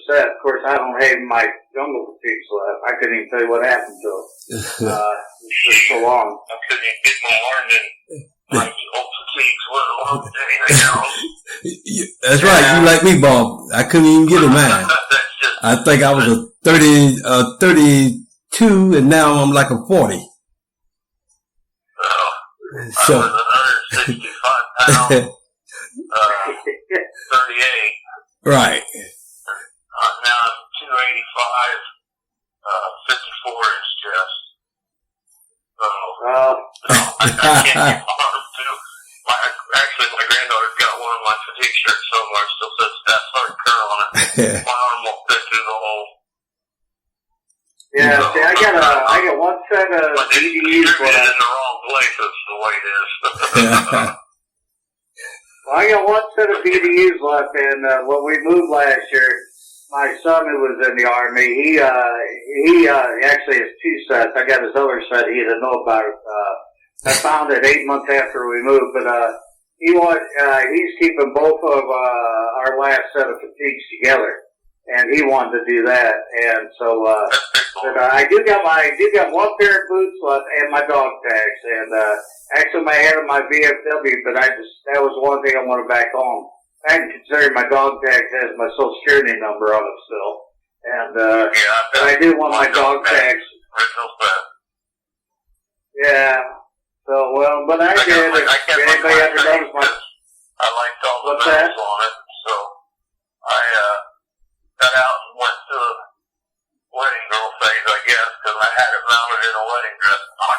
Speaker 2: set. Of course, I don't have my jungle fatigues left. I couldn't even tell you what happened to them. It's been so long.
Speaker 3: I couldn't even get my arm in. My old fatigues were anything else.
Speaker 1: That's right. You like me, Bob. I couldn't even get in mine. I think I was a 32, and now I'm like a 40.
Speaker 3: So I was 165 pounds, 38.
Speaker 1: Right.
Speaker 3: Now I'm 285, 54-inch chest. I can't get my arm too. Actually, my granddaughter's got one of my fatigue shirts somewhere. Still says Staff Sergeant Kern on it. My arm won't fit through the hole.
Speaker 2: Yeah, see, I got one set of BDUs
Speaker 3: left. In the wrong place. That's the way it is.
Speaker 2: Well, I got one set of BDUs left, and when we moved last year, my son who was in the Army, he actually has 2 sets. I got his other set. He didn't know about it. I found it 8 months after we moved, but he's keeping both of our last set of fatigues together, and he wanted to do that. And so, but I do got one pair of boots left and my dog tags, and actually I had my VFW, but that was one thing I wanted back home. I hadn't considered my dog tag has my Social Security number on it still. And, but I do want my dog tags. Yeah. So, well, but I did. Anybody ever noticed my...
Speaker 3: I liked all the medals on it, so I, got out and went to a wedding girl phase, I guess, because I had it mounted in a wedding dress box.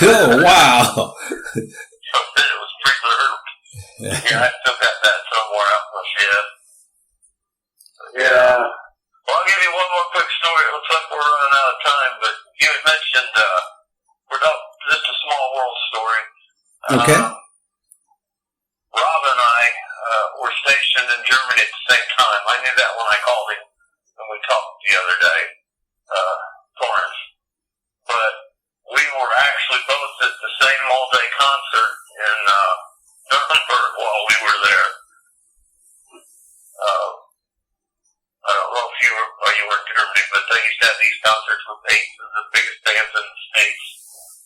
Speaker 1: Oh, wow.
Speaker 3: So it was preserved. Yeah, I still got that somewhere out in the shed.
Speaker 2: Yeah.
Speaker 3: Well, I'll give you one more quick story. It looks like we're running out of time, but you had mentioned, just a small world story.
Speaker 1: Okay.
Speaker 3: Rob and I were stationed in Germany at the same time. I knew that when I called him when we talked the other day, Florence. But we were actually both at the same all-day concert in Nuremberg while we were there. I don't know if you were in Germany, but they used to have these concerts with 8 of the biggest bands in the States.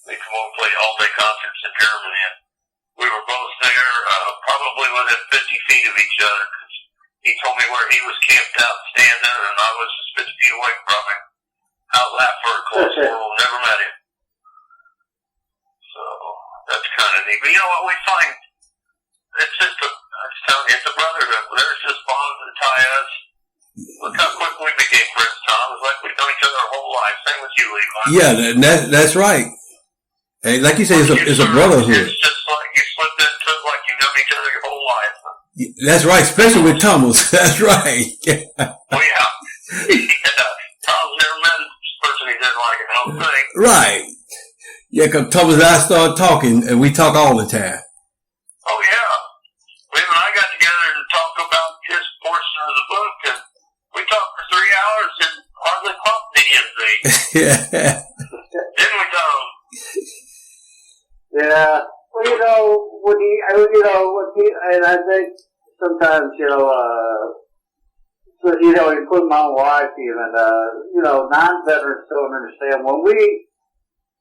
Speaker 3: They come over and play all-day concerts in Germany. And we were both there, probably within 50 feet of each other. Cause he told me where he was camped out standing, and I was just 50 feet away from him. How's that for a close world? Never met him. So that's kind of neat. But you know what we find? It's just it's a brotherhood. There's just bonds that tie us. Look how quick we became friends, Tom. It's like we've known each other our whole life. Same with you, Levi.
Speaker 1: Yeah, that's right. Hey, like you say, it's a brotherhood.
Speaker 3: It's just like you slipped into it like you've known each other your whole life.
Speaker 1: That's right, especially with Thomas. That's right.
Speaker 3: Oh, yeah. Tom's never met a person he didn't like, I don't think.
Speaker 1: Right. Yeah, because Thomas and I started talking, and we talk all the time.
Speaker 3: Oh, yeah. Him and I got together to talk about his portion of the book, and we talked for 3 hours and hardly pumped the DMV.
Speaker 1: Yeah.
Speaker 3: Didn't we, Tom?
Speaker 2: Yeah. Well, and I think sometimes, including my wife even, non-veterans don't understand.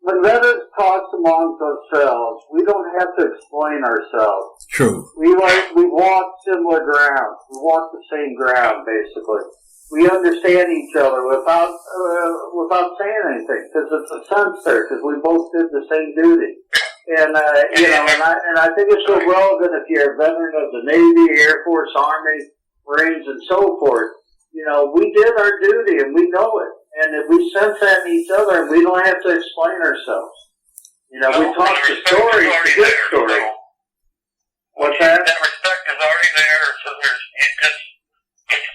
Speaker 2: When veterans talk amongst ourselves, we don't have to explain ourselves.
Speaker 1: True.
Speaker 2: We walk similar ground. We walk the same ground, basically. We understand each other without saying anything, because it's a sense there, because we both did the same duty. And I think it's so relevant if you're a veteran of the Navy, Air Force, Army, Marines, and so forth. We did our duty, and we know it. And if we sense that in each other, we don't have to explain ourselves. We talk the story, the good story. What's that?
Speaker 3: That respect is already there, so it's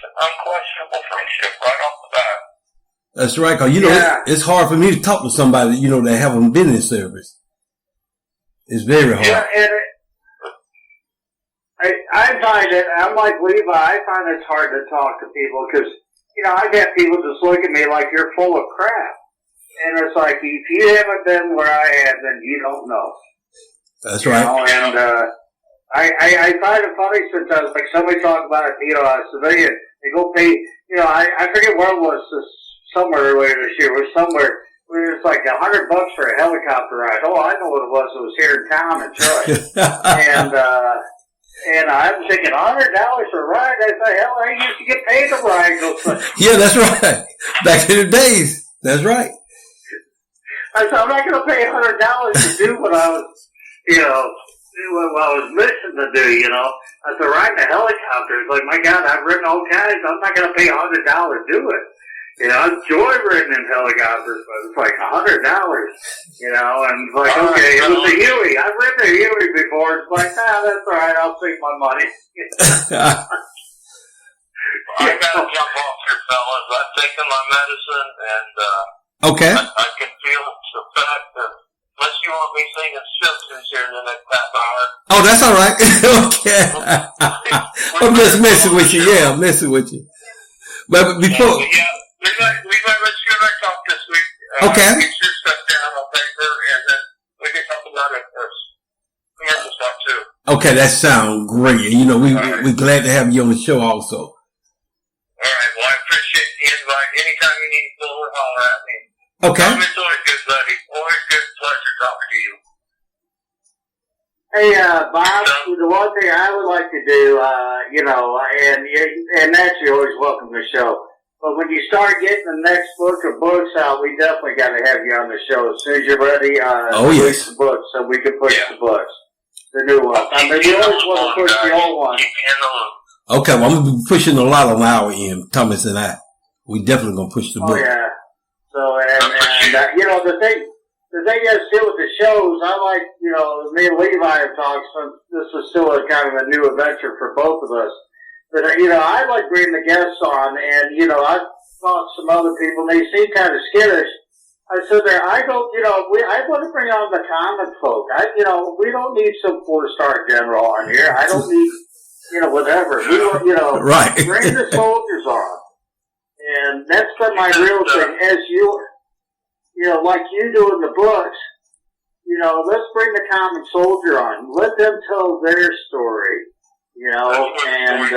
Speaker 3: an unquestionable friendship right off the bat.
Speaker 1: That's right, because, it's hard for me to talk to somebody, that haven't been in service. It's very hard.
Speaker 2: Yeah, and I find it, I'm like Levi, I find it's hard to talk to people because, I've had people just look at me like you're full of crap. And it's like, if you haven't been where I have, then you don't know.
Speaker 1: That's right.
Speaker 2: And I find it funny sometimes, like somebody talk about it, a civilian, they go pay, I forget where it was, somewhere earlier this year, it was somewhere where it was like $100 for a helicopter ride. Oh, I know what it was. It was here in town in Troy. And I'm thinking, $100 for a ride? I thought, hell, I used to get paid to ride those things.
Speaker 1: Yeah, that's right. Back in the days. That's right.
Speaker 2: I said, I'm not going to pay $100 to do what I was, what I was missing to do, I said, riding a helicopter. It's like, my God, I've ridden all kinds. I'm not going to pay $100 to do it. I enjoy riding in helicopters, but it's like $100, and it's like, okay, it was a Huey. I've ridden a Huey before. It's like, that's all right. I'll save my money.
Speaker 3: I got to jump off here, fellas. I've taken my medicine, and
Speaker 1: okay.
Speaker 3: I can feel the fact that unless you want me singing Simpsons here in the next half hour.
Speaker 1: Oh, that's all right. Okay. I'm just messing with you. Yeah, I'm messing with you. But before...
Speaker 3: We might let you and I talk this week.
Speaker 1: Okay.
Speaker 3: Get your stuff down on paper, and then we can talk about it commercial stuff too.
Speaker 1: Okay, that sounds great. We're glad to have you on the show also.
Speaker 3: All right. Well, I appreciate the invite. Anytime you need to holler at me.
Speaker 1: Okay.
Speaker 3: It's always good, buddy. Always good pleasure talking to you.
Speaker 2: Hey, Bob, the one thing I would like to do, and that's you're always welcome to the show. But when you start getting the next book or books out, we definitely got to have you on the show as soon as you're ready. Push the books so we can push the books, the new ones. I mean, you always want to push the old ones.
Speaker 1: Okay, well, I'm going to be pushing a lot on our end, Thomas and I. We definitely going to push the book.
Speaker 2: Oh, yeah. So, the thing is, still with the shows, I like, me and Levi have talked, since this is still a kind of a new adventure for both of us. But, I like bringing the guests on, and, I've talked to some other people, and they seem kind of skittish. I said there, I don't, I want to bring on the common folk. We don't need some 4-star general on here. I don't need, whatever. We want,
Speaker 1: right.
Speaker 2: Bring the soldiers on. And that's been my real thing. As like you do in the books, let's bring the common soldier on. Let them tell their story, and,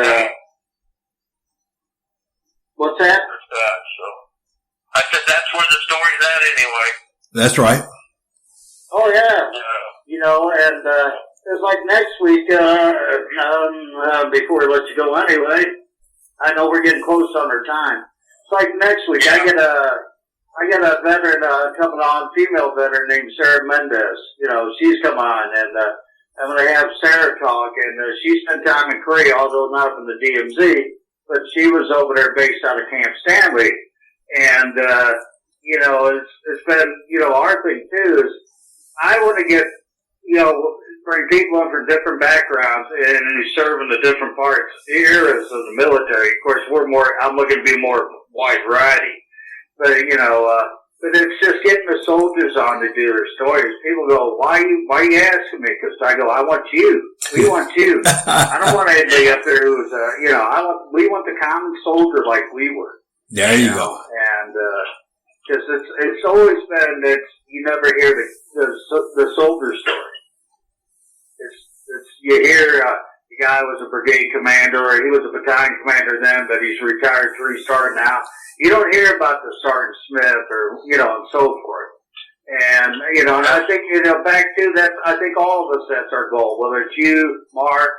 Speaker 2: what's that?
Speaker 3: I said that's where the story's at anyway.
Speaker 1: That's right.
Speaker 2: Oh, yeah. And it's like next week, before we let you go anyway, I know we're getting close on our time. It's like next week, I get a veteran coming on, female veteran named Sarah Mendez. She's come on, and I'm going to have Sarah talk, and she spent time in Korea, although not up in the DMZ, but she was over there based out of Camp Stanley. And, it's been, our thing too is I want to get, bring people in from different backgrounds and who serve in the different parts, eras of the military. Of course, I'm looking to be more wide variety. But, but it's just getting the soldiers on to do their stories. People go, why are you asking me? Because I go, I want you. We want you. I don't want anybody up there who's, we want the common soldier like we were.
Speaker 1: There you go.
Speaker 2: And, cause it's always been that you never hear the soldier story. You hear, the guy was a brigade commander or he was a battalion commander then, but he's retired 3-star now. You don't hear about the Sergeant Smith or, and so forth. And, and I think, back to that, I think all of us, that's our goal. Whether it's you, Mark,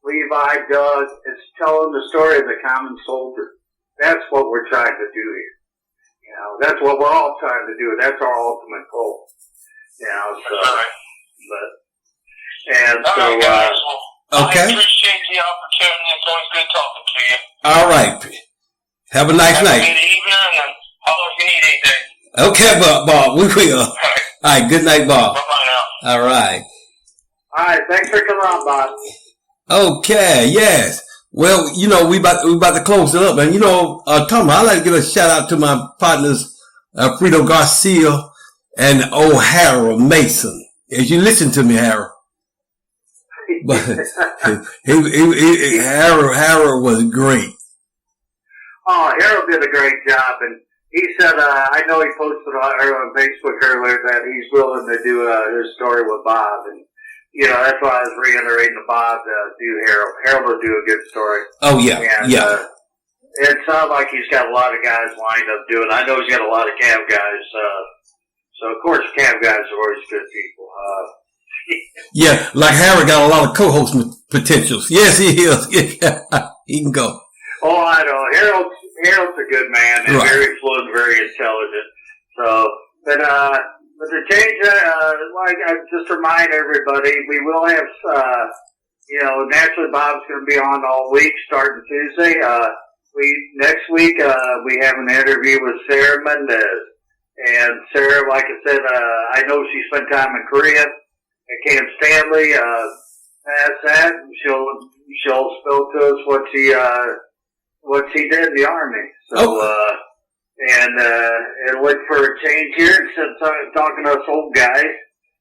Speaker 2: Levi, Doug, it's telling the story of the common soldier. That's what we're trying to do here. That's what we're all trying to do. That's our ultimate goal.
Speaker 3: I appreciate the opportunity. It's always good talking to you.
Speaker 1: All right. Have a nice night.
Speaker 3: Good evening, and holler if you need anything.
Speaker 1: Okay, Bob. We will. All right. Good night, Bob.
Speaker 3: Bye-bye now.
Speaker 1: All right.
Speaker 2: All right. Thanks for coming on, Bob.
Speaker 1: Okay. Yes. Well, we about to close it up. And, Tom, I'd like to give a shout out to my partners, Frito Garcia and Harold Mason. As you listen to me, Harold. But Harold was great.
Speaker 2: Oh, Harold did a great job. And he said, I know he posted on Facebook earlier that he's willing to do his story with Bob. And, that's why I was reiterating to Bob to do Harold. Harold will do a good story.
Speaker 1: Oh, yeah.
Speaker 2: And, it sounds like he's got a lot of guys lined up doing. I know he's got a lot of cab guys. So, of course, cab guys are always good people.
Speaker 1: Yeah, like Harold got a lot of co-host potentials. Yes, he is. He can go.
Speaker 2: Oh, I know. Harold's a good man and very fluent, very intelligent. So, but to change that, I just remind everybody, we will have, naturally Bob's going to be on all week starting Tuesday. Next week, we have an interview with Sarah Mendez. And Sarah, like I said, I know she spent time in Korea at Camp Stanley. Past that, she'll spill to us what she did in the Army. So, and look for a change here instead of talking to us old guys,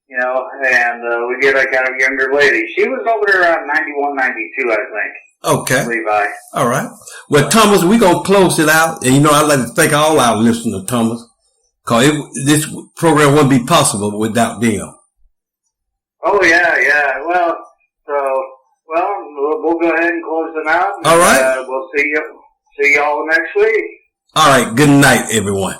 Speaker 2: and we get a kind of younger lady. She was over there around 91, 92, I think.
Speaker 1: Okay.
Speaker 2: Levi.
Speaker 1: All right. Well, Thomas, we're going to close it out. And, I'd like to thank all our listeners, Thomas, because this program wouldn't be possible without them.
Speaker 2: Oh, yeah. Well, we'll go ahead and close it out.
Speaker 1: All right.
Speaker 2: We'll see y'all next week.
Speaker 1: All right. Good night, everyone.